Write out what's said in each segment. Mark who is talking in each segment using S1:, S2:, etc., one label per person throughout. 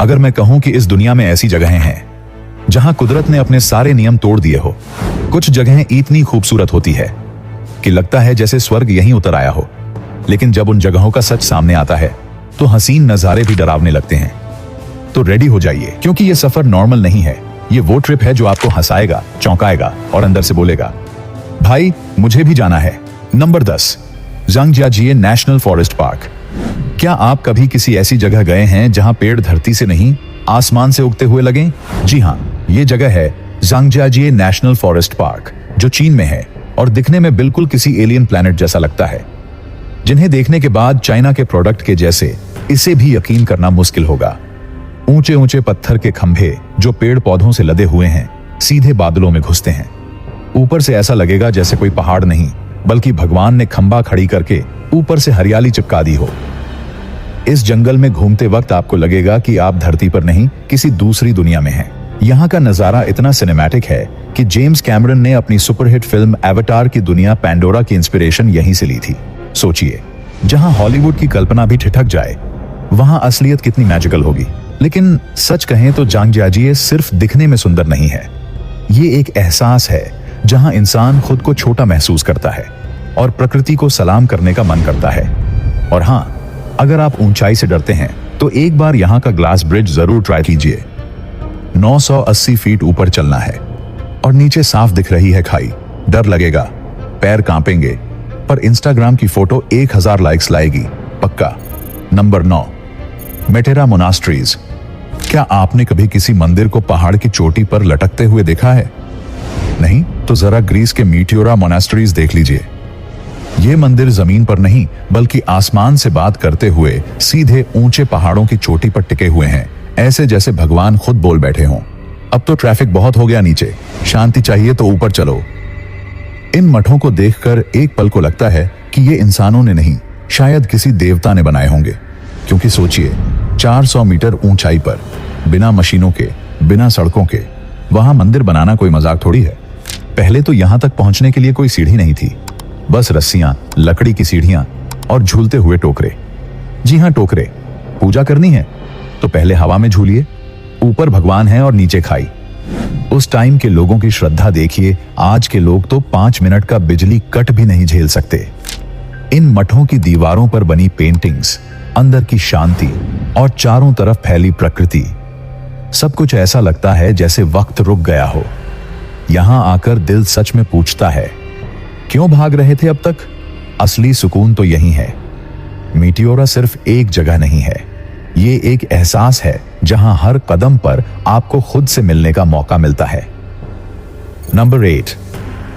S1: अगर मैं कहूं कि इस दुनिया में ऐसी जगहें हैं जहां कुदरत ने अपने सारे नियम तोड़ दिए हो, कुछ जगहें इतनी खूबसूरत होती है कि लगता है जैसे स्वर्ग यहीं उतर आया हो, लेकिन जब उन जगहों का सच सामने आता है तो हसीन नजारे भी डरावने लगते हैं। तो रेडी हो जाइए, क्योंकि ये सफर नॉर्मल नहीं है। ये वो ट्रिप है जो आपको हंसाएगा, चौंकाएगा और अंदर से बोलेगा, भाई मुझे भी जाना है। Number 10, Zhangjiajie national forest park. क्या आप कभी किसी ऐसी जगह गए हैं जहां पेड़ धरती से नहीं, आसमान से उगते हुए लगें? जी हां, ये जगह है ज़ांगजियाजिए नेशनल फॉरेस्ट पार्क, जो चीन में है और दिखने में बिल्कुल किसी एलियन प्लैनेट जैसा लगता है, जिन्हें देखने के बाद चाइना के प्रोडक्ट के जैसे इसे भी यकीन करना मुश्किल होगा। ऊंचे ऊंचे पत्थर के खंभे जो पेड़ पौधों से लदे हुए हैं, सीधे बादलों में घुसते हैं। ऊपर से ऐसा लगेगा जैसे कोई पहाड़ नहीं, बल्कि भगवान ने खंभा खड़ी करके ऊपर से हरियाली चिपका दी हो। इस जंगल में घूमते वक्त आपको लगेगा कि आप धरती पर नहीं, किसी दूसरी दुनिया में हैं। यहाँ का नजारा इतना सिनेमैटिक है कि जेम्स कैमरन ने अपनी सुपरहिट फिल्म एवाटार की दुनिया पैंडोरा की इंस्पिरेशन यहीं से ली थी। सोचिए, जहां हॉलीवुड की कल्पना भी ठिठक जाए, वहां असलियत कितनी मैजिकल होगी। लेकिन सच कहें तो ज़ांगजियाजिए सिर्फ दिखने में सुंदर नहीं है, ये एक एहसास है जहां इंसान खुद को छोटा महसूस करता है और प्रकृति को सलाम करने का मन करता है। और हां, अगर आप ऊंचाई से डरते हैं तो एक बार यहां का ग्लास ब्रिज जरूर ट्राई कीजिए। 980 फीट ऊपर चलना है और नीचे साफ दिख रही है खाई। डर लगेगा, पैर कांपेंगे, पर इंस्टाग्राम की फोटो 1000 लाइक्स लाएगी पक्का। Number 9, Meteora monasteries. क्या आपने कभी किसी मंदिर को पहाड़ की चोटी पर लटकते हुए देखा है? नहीं तो जरा ग्रीस के मीटियोरा मोनास्ट्रीज देख लीजिए। ये मंदिर जमीन पर नहीं, बल्कि आसमान से बात करते हुए सीधे ऊंचे पहाड़ों की चोटी पर टिके हुए हैं, ऐसे जैसे भगवान खुद बोल बैठे हों, अब तो ट्रैफिक बहुत हो गया नीचे, शांति चाहिए तो ऊपर चलो। इन मठों को देखकर एक पल को लगता है कि ये इंसानों ने नहीं, शायद किसी देवता ने बनाए होंगे। क्योंकि सोचिए, 400 मीटर ऊंचाई पर, बिना मशीनों के, बिना सड़कों के, वहां मंदिर बनाना कोई मजाक थोड़ी है। पहले तो यहां तक पहुंचने के लिए कोई सीढ़ी नहीं थी, बस रस्सियां, लकड़ी की सीढ़ियां और झूलते हुए टोकरे। जी हां, टोकरे। पूजा करनी है तो पहले हवा में झूलिए, ऊपर भगवान है और नीचे खाई। उस टाइम के लोगों की श्रद्धा देखिए, आज के लोग तो 5 मिनट का बिजली कट भी नहीं झेल सकते। इन मठों की दीवारों पर बनी पेंटिंग्स, अंदर की शांति और चारों तरफ फैली प्रकृति, सब कुछ ऐसा लगता है जैसे वक्त रुक गया हो। यहां आकर दिल सच में पूछता है, क्यों भाग रहे थे अब तक? असली सुकून तो यही है। मीटियोरा सिर्फ एक जगह नहीं है, ये एक एहसास है जहां हर कदम पर आपको खुद से मिलने का मौका मिलता है। Number 8,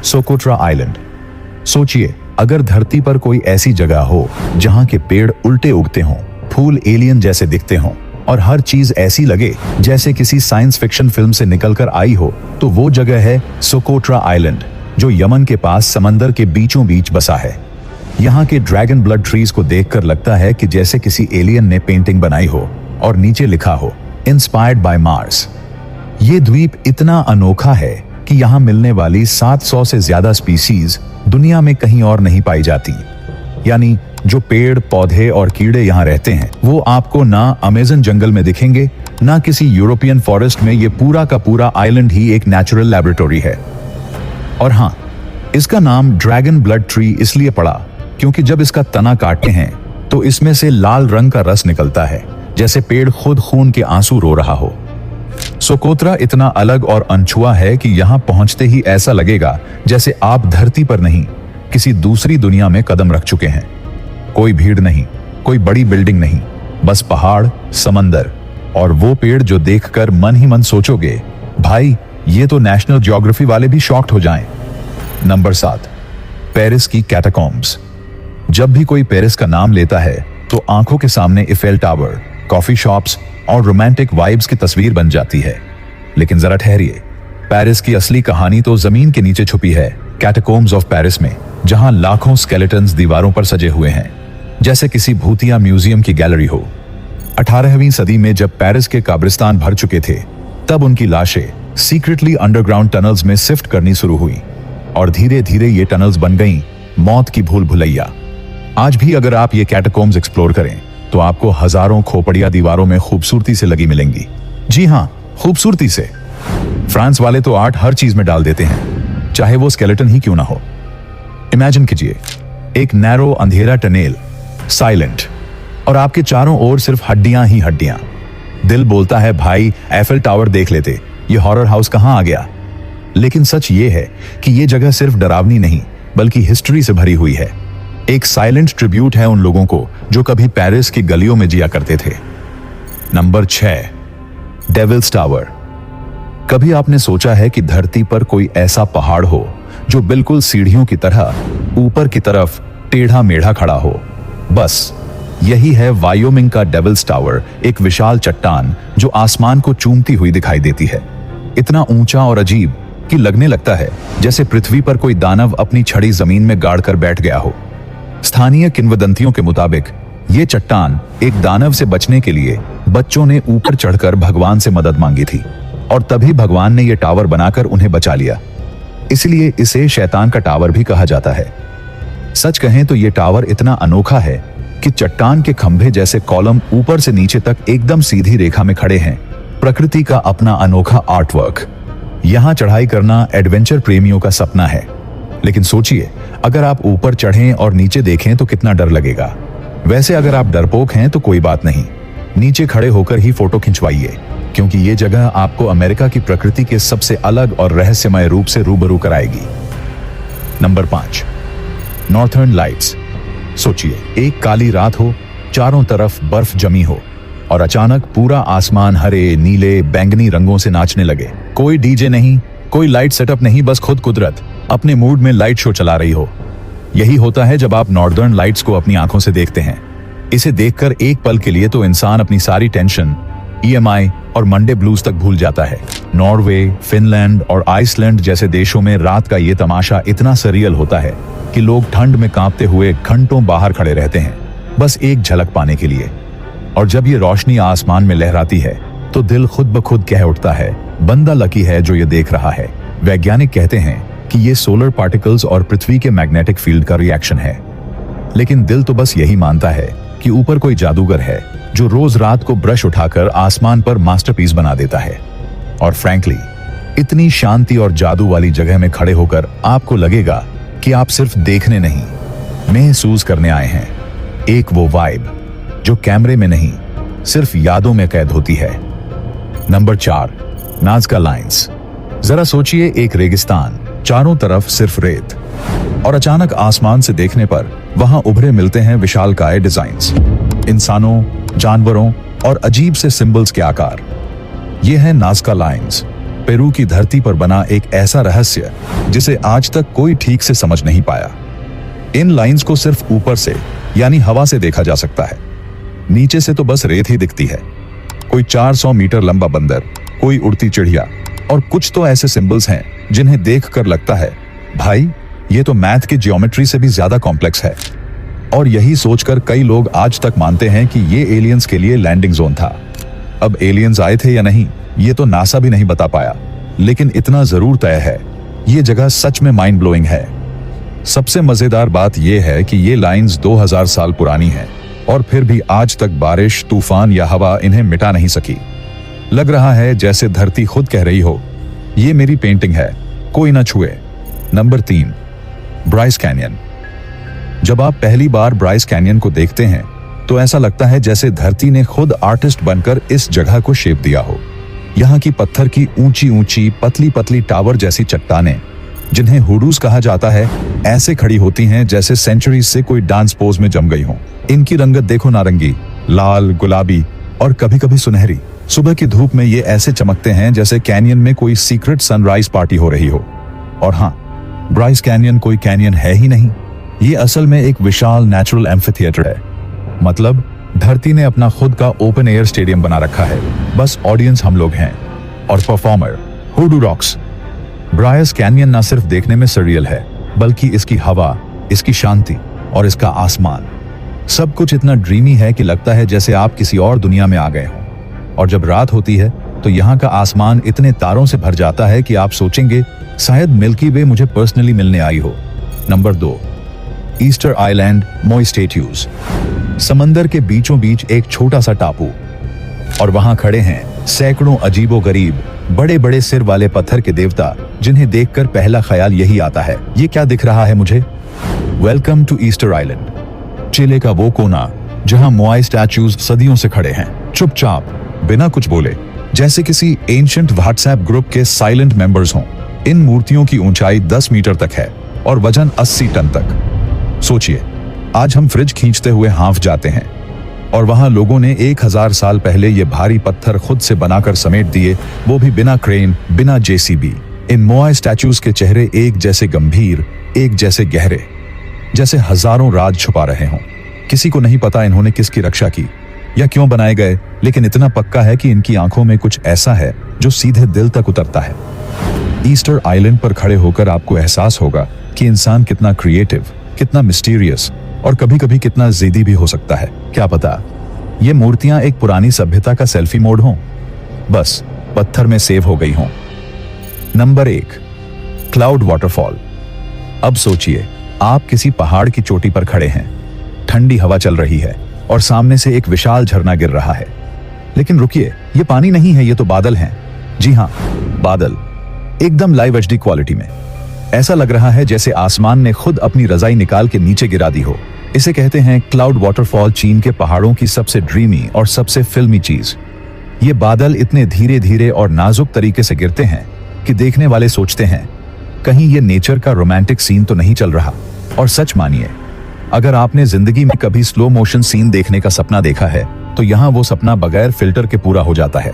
S1: Socotra island. सोचिए, अगर धरती पर कोई ऐसी जगह हो जहां के पेड़ उल्टे उगते हों, फूल एलियन जैसे दिखते हों और हर चीज ऐसी लगे जैसे किसी साइंस फिक्शन फिल्म से निकलकर आई हो, तो वो जगह है सोकोट्रा आइलैंड, जो यमन के पास समंदर के बीचों बीच बसा है। यहाँ के ड्रैगन ब्लड ट्रीज को देखकर लगता है कि जैसे किसी एलियन ने पेंटिंग बनाई हो और नीचे लिखा हो, इंस्पायर्ड बाय मार्स। ये द्वीप इतना अनोखा है कि यहाँ मिलने वाली 700 से ज्यादा स्पीसीज दुनिया में कहीं और नहीं पाई जाती। यानी जो पेड़, पौधे और कीड़े यहाँ रहते हैं, वो आपको ना अमेज़न जंगल में दिखेंगे, ना किसी यूरोपियन फॉरेस्ट में। ये पूरा का पूरा आइलैंड ही एक नेचुरल लैबोरेटरी है। और हाँ, इसका नाम ड्रैगन ब्लड ट्री इसलिए पड़ा क्योंकि जब इसका तना काटते हैं तो इसमें से लाल रंग का रस निकलता है, जैसे पेड़ खुद खून के आंसू रो रहा हो। सोकोत्रा इतना अलग और अनछुआ है कि यहां पहुंचते ही ऐसा लगेगा जैसे आप धरती पर नहीं, किसी दूसरी दुनिया में कदम रख चुके हैं। कोई भीड़ नहीं, कोई बड़ी बिल्डिंग नहीं, बस पहाड़, समंदर और वो पेड़ जो देखकर मन ही मन सोचोगे, भाई ये तो नेशनल ज्योग्राफी वाले भी शॉक्ड हो जाएं। नंबर 7, पेरिस की कैटाकॉम्ब्स। जब भी कोई पेरिस का नाम लेता है तो आंखों के सामने इफेल टावर, कॉफी शॉप्स और रोमांटिक वाइब्स की तस्वीर बन जाती है। लेकिन जरा ठहरिए, पेरिस की असली कहानी तो जमीन के नीचे छुपी है, कैटाकॉम्ब्स ऑफ पेरिस में, जहां लाखों स्केलेटन्स दीवारों पर सजे हुए हैं, जैसे किसी भूतिया म्यूजियम की गैलरी हो। 18वीं सदी में जब पेरिस के कब्रिस्तान भर चुके थे, तब उनकी लाशें सीक्रेटली अंडरग्राउंड टनल्स में शिफ्ट करनी शुरू हुई और धीरे धीरे ये टनल्स बन गईं मौत की भूल भुलैया। आज भी अगर आप ये कैटाकॉम्ब्स एक्सप्लोर करें तो आपको हजारों खोपड़ियां दीवारों में खूबसूरती से लगी मिलेंगी। जी हां, खूबसूरती से। फ्रांस वाले तो आर्ट हर चीज में डाल देते हैं, चाहे वो स्केलेटन ही क्यों ना हो। इमेजिन कीजिए, एक नैरो अंधेरा टनेल, साइलेंट, और आपके चारों ओर सिर्फ हड्डियां ही हड्डियां। दिल बोलता है भाई एफिल टावर देख लेते, ये हॉरर हाउस कहां आ गया। लेकिन सच ये है कि ये जगह सिर्फ डरावनी नहीं बल्कि हिस्ट्री से भरी हुई है। एक साइलेंट ट्रिब्यूट है उन लोगों को जो कभी पेरिस की गलियों में जिया करते थे। Number 6, Devil's Tower. कभी आपने सोचा है कि धरती पर कोई ऐसा पहाड़ हो जो बिल्कुल सीढ़ियों की तरह ऊपर की तरफ टेढ़ा मेढ़ा खड़ा हो? बस यही है वायोमिंग का डेविल्स टावर, एक विशाल चट्टान जो आसमान को चूमती हुई दिखाई देती है। इतना ऊंचा और अजीब कि लगने लगता है जैसे पृथ्वी पर कोई दानव अपनी छड़ी जमीन में गाड़कर बैठ गया हो। स्थानीय किंवदंतियों के मुताबिक ये चट्टान एक दानव से बचने के लिए बच्चों ने ऊपर चढ़कर भगवान से मदद मांगी थी और तभी भगवान ने यह टावर बनाकर उन्हें बचा लिया। इसलिए इसे शैतान का टावर भी कहा जाता है। सच कहें तो यह टावर इतना अनोखा है कि चट्टान के खंभे जैसे कॉलम ऊपर से नीचे तक एकदम सीधी रेखा में खड़े हैं। प्रकृति का अपना अनोखा आर्टवर्क। यहां चढ़ाई करना एडवेंचर प्रेमियों का सपना है। लेकिन सोचिए, अगर आप ऊपर चढ़ें और नीचे देखें तो कितना डर लगेगा। वैसे अगर आप डरपोक हैं तो कोई बात नहीं, नीचे खड़े होकर ही फोटो खिंचवाइए, क्योंकि ये जगह आपको अमेरिका की प्रकृति के सबसे अलग और रहस्यमय रूप से रूबरू कराएगी। Number 5, northern lights. सोचिए, एक काली रात हो, चारों तरफ बर्फ जमी हो और अचानक पूरा आसमान हरे, नीले, बैंगनी रंगों से नाचने लगे। कोई डीजे नहीं, कोई लाइट सेटअप नहीं, बस खुद कुदरत अपने मूड में लाइट शो चला रही हो। यही होता है जब आप नॉर्दर्न लाइट्स को अपनी आंखों से देखते हैं। इसे देखकर एक पल के लिए तो इंसान अपनी सारी टेंशन, EMI और मंडे ब्लूज तक भूल जाता है। नॉर्वे, फिनलैंड और आइसलैंड जैसे देशों में रात का ये तमाशा इतना सरियल होता है कि लोग ठंड में कांपते हुए घंटों बाहर खड़े रहते हैं, बस एक झलक पाने के लिए। और जब ये रोशनी आसमान में लहराती है तो दिल खुद ब खुद कह उठता है, बंदा लकी है जो ये देख रहा है। वैज्ञानिक कहते हैं कि ये सोलर पार्टिकल्स और पृथ्वी के मैग्नेटिक फील्ड का रिएक्शन है। लेकिन दिल तो बस यही मानता है कि ऊपर कोई जादूगर है जो रोज रात को ब्रश उठाकर आसमान पर मास्टरपीस बना देता है। और फ्रैंकली, इतनी शांति और जादू वाली जगह में खड़े होकर आपको लगेगा कि आप सिर्फ देखने नहीं, महसूस करने आए हैं। एक वो वाइब जो कैमरे में नहीं, सिर्फ यादों में कैद होती है। Number 4, Nazca lines. जरा सोचिए, एक रेगिस्तान, चारों तरफ सिर्फ रेत, और अचानक आसमान से देखने पर वहां उभरे मिलते हैं विशालकाय डिजाइन्स, इंसानों, जानवरों और अजीब से सिंबल्स के आकार। ये है नाज़का लाइंस, पेरू की धरती पर बना एक ऐसा रहस्य जिसे आज तक कोई ठीक से समझ नहीं पाया। इन लाइंस को सिर्फ ऊपर से यानी हवा से देखा जा सकता है, नीचे से तो बस रेत ही दिखती है। कोई 400 मीटर लंबा बंदर, कोई उड़ती चिड़िया और कुछ तो ऐसे सिंबल्स हैं जिन्हें देखकर लगता है भाई ये तो मैथ की ज्योमेट्री से भी ज्यादा कॉम्प्लेक्स है। और यही सोचकर कई लोग आज तक मानते हैं कि ये एलियंस के लिए लैंडिंग जोन था। अब एलियंस आए थे या नहीं ये तो नासा भी नहीं बता पाया, लेकिन इतना जरूर तय है, ये जगह सच में माइंड ब्लोइंग है। सबसे मजेदार बात यह है कि ये लाइंस 2000 साल पुरानी हैं और फिर भी आज तक बारिश, तूफान या हवा इन्हें मिटा नहीं सकी। लग रहा है जैसे धरती खुद कह रही हो, ये मेरी पेंटिंग है, कोई ना छुए। Number 3, Bryce canyon. जब आप पहली बार ब्राइस कैनियन को देखते हैं तो ऐसा लगता है जैसे धरती ने खुद आर्टिस्ट बनकर इस जगह को शेप दिया हो। यहाँ की पत्थर की ऊंची ऊंची पतली पतली टावर जैसी चट्टानें, जिन्हें हुडूस कहा जाता है, ऐसे खड़ी होती हैं जैसे सेंचुरीज से कोई डांस पोज में जम गई हो। इनकी रंगत देखो, नारंगी, लाल, गुलाबी और कभी कभी सुनहरी। सुबह की धूप में ये ऐसे चमकते हैं जैसे कैनियन में कोई सीक्रेट सनराइज पार्टी हो रही हो। और हाँ, ब्राइस कैनियन कोई कैनियन है ही नहीं, ये असल में एक विशाल नेचुरल एम्फीथिएटर है। मतलब धरती ने अपना खुद का ओपन एयर स्टेडियम बना रखा है, बस ऑडियंस हम लोग हैं और परफॉर्मर हुडू रॉक्स। ब्राइस कैनियन न सिर्फ देखने में सरियल है, बल्कि इसकी हवा, इसकी शांति और इसका आसमान, सब कुछ इतना ड्रीमी है कि लगता है जैसे आप किसी और दुनिया में आ गए हों। और जब रात होती है तो यहाँ का आसमान इतने तारों से भर जाता है कि आप सोचेंगे शायद मिल्की वे मुझे पर्सनली मिलने आई हो। नंबर 2, ईस्टर आइलैंड मोई स्टेट्यूज। समंदर के बीचों बीच एक छोटा सा टापू, और वहां खड़े हैं सैकड़ों अजीबोगरीब बड़े बड़े सिर वाले पत्थर के देवता, जिन्हें देखकर पहला ख्याल यही आता है, ये क्या दिख रहा है मुझे? वेलकम टू ईस्टर आइलैंड, चिले का वो कोना जहां मोआई स्टैच्यूज सदियों से खड़े हैं, चुपचाप, बिना कुछ बोले, जैसे किसी एंशिएंट व्हाट्सएप ग्रुप के साइलेंट मेंबर्स हों। इन मूर्तियों की ऊंचाई 10 मीटर तक है और वजन 80 टन तक। सोचिए, आज हम फ्रिज खींचते हुए हांफ जाते हैं, और वहां लोगों ने 1000 साल पहले ये भारी पत्थर खुद से बनाकर समेट दिए, वो भी बिना क्रेन, बिना जेसीबी। इन मोआई स्टैच्यूज के चेहरे एक जैसे गंभीर, एक जैसे गहरे, जैसे हजारों राज छुपा रहे हों। किसी को नहीं पता इन्होंने किसकी रक्षा की या क्यों बनाए गए, लेकिन इतना पक्का है कि इनकी आंखों में कुछ ऐसा है जो सीधे दिल तक उतरता है। ईस्टर आइलैंड पर खड़े होकर आपको एहसास होगा कि इंसान कितना क्रिएटिव, कितना मिस्टीरियस और कभी-कभी कितना जिद्दी भी हो सकता है। क्या पता ये मूर्तियां एक पुरानी सभ्यता का सेल्फी मोड हों, बस पत्थर में सेव हो गई हों। Number 1, cloud waterfall. अब सोचिए, आप किसी पहाड़ की चोटी पर खड़े हैं, ठंडी हवा चल रही है और सामने से एक विशाल झरना गिर रहा है। लेकिन रुकिए, ये पानी नहीं है, ये तो बादल हैं। जी हां, बादल, एकदम लाइव एचडी क्वालिटी में। ऐसा लग रहा है जैसे आसमान ने खुद अपनी रजाई निकाल के नीचे गिरा दी हो। इसे कहते हैं क्लाउड वाटरफॉल, चीन के पहाड़ों की सबसे ड्रीमी और सबसे फिल्मी चीज। ये बादल इतने धीरे धीरे और नाजुक तरीके से गिरते हैं कि देखने वाले सोचते हैं कहीं ये नेचर का रोमांटिक सीन तो नहीं चल रहा। और सच मानिए, अगर आपने जिंदगी में कभी स्लो मोशन सीन देखने का सपना देखा है, तो यहाँ वो सपना बगैर फिल्टर के पूरा हो जाता है।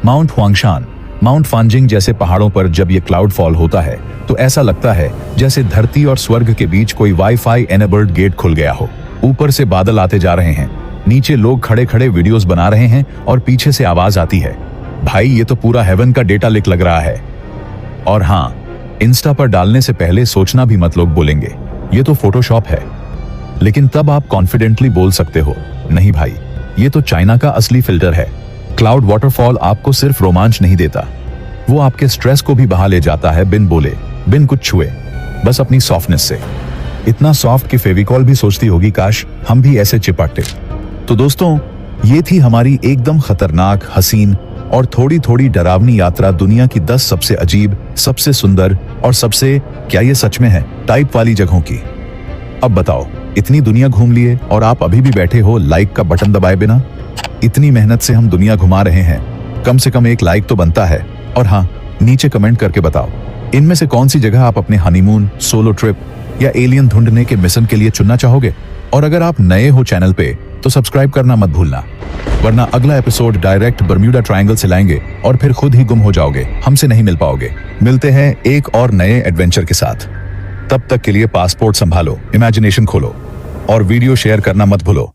S1: माउंट हुआंगशान, माउंट फांजिंग जैसे पहाड़ों पर जब ये क्लाउड फॉल होता है तो ऐसा लगता है जैसे धरती और स्वर्ग के बीच कोई वाईफाई एनेबल्ड गेट खुल गया हो। ऊपर से बादल आते जा रहे हैं, नीचे लोग खड़े खड़े वीडियोस बना रहे हैं और पीछे से आवाज आती है, भाई ये तो पूरा हेवन का डेटा लीक लग रहा है। और हाँ, इंस्टा पर डालने से पहले सोचना भी मत, लोग बोलेंगे ये तो फोटोशॉप है। लेकिन तब आप कॉन्फिडेंटली बोल सकते हो, नहीं भाई, ये तो चाइना का असली फिल्टर है। क्लाउड वाटरफॉल आपको सिर्फ रोमांच नहीं देता, वो आपके स्ट्रेस को भी बहा ले जाता है, बिन बोले, बिन कुछ छुए, बस अपनी सॉफ्टनेस से। इतना सॉफ्ट कि फेविकॉल भी सोचती होगी काश हम भी ऐसे चिपकते। तो दोस्तों, ये थी हमारी एकदम खतरनाक, हसीन और थोड़ी थोड़ी डरावनी यात्रा दुनिया की 10 सबसे अजीब, सबसे सुंदर और सबसे क्या ये सच में है टाइप वाली जगहों की। अब बताओ, इतनी दुनिया घूम लिए और आप अभी भी बैठे हो लाइक का बटन दबाए बिना? इतनी मेहनत से हम दुनिया घुमा रहे हैं, कम से कम एक लाइक तो बनता है। और हाँ, नीचे कमेंट करके बताओ इनमें से कौन सी जगह आप अपने हनीमून, सोलो ट्रिप या एलियन ढूंढने के मिशन के लिए चुनना चाहोगे। और अगर आप नए हो चैनल पे तो सब्सक्राइब करना मत भूलना, वरना अगला एपिसोड डायरेक्ट बर्म्यूडा ट्रायंगल से लाएंगे और फिर खुद ही गुम हो जाओगे, हमसे नहीं मिल पाओगे। मिलते हैं एक और नए एडवेंचर के साथ। तब तक के लिए पासपोर्ट संभालो, इमेजिनेशन खोलो और वीडियो शेयर करना मत भूलो।